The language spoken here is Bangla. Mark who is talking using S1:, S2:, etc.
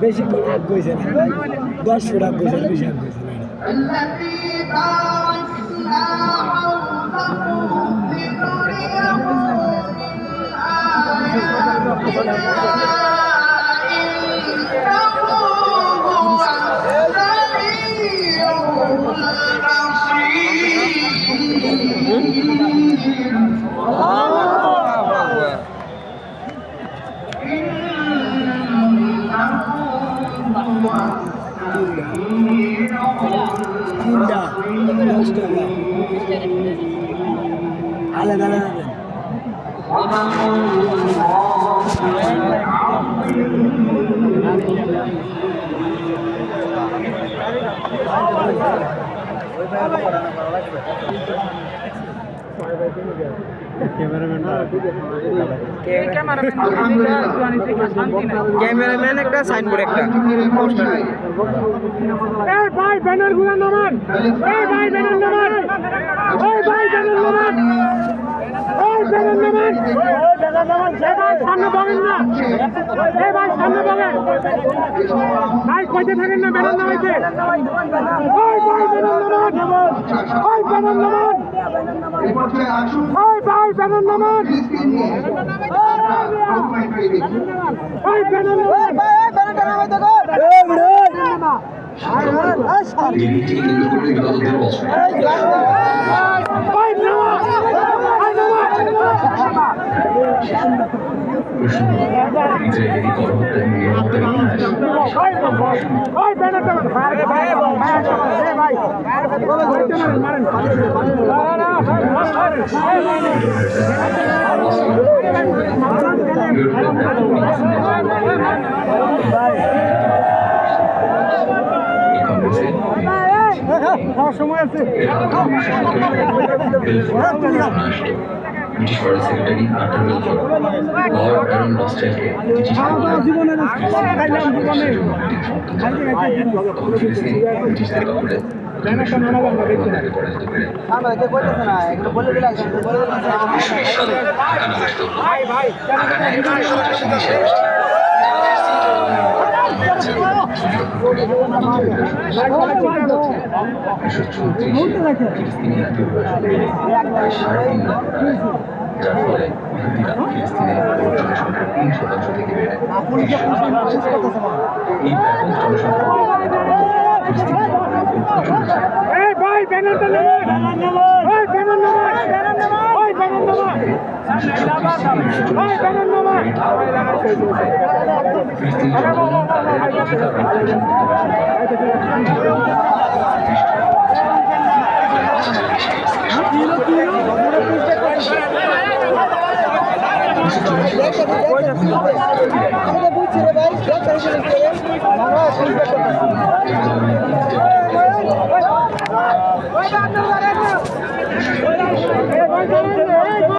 S1: বেশি আগ গইছে না 10 ফুট আগ গইছে বেশি আগ গইছে আলাদা আলাদা ক্যামেরাম্যান একটা সাইনবোর্ড একটা পোস্টার এই ভাই ব্যানার গুলো নামান এই ভাই ব্যানার নামান এই ভাই ব্যানার নামান এই ব্যানার নামান এই ভাই সামনে বলেন না এই ভাই সামনে বলেন ভাই কইতে থাকেন না ব্যানার নামাইতে ওই ভাই ব্যানার নামান ওই ব্যানার নামান ওই ভাই ব্যানার নামান ওই ব্যানার নামান ব্যানারটা নামাইতে গো এই ব্যানার সময় আছে
S2: British Foreign Secretary Arthur Balfour, Lord Aaron Rothschildকে ব্রিটিশ ব্রিটিশদের কবলে পরাজিত করে যার ফলে ইহুদিরা ফিলিস্তিনে জনসংখ্যার 3% থেকে বেড়ে এই ব্যাপক জনসংখ্যা
S3: বুঝছি রে ভাই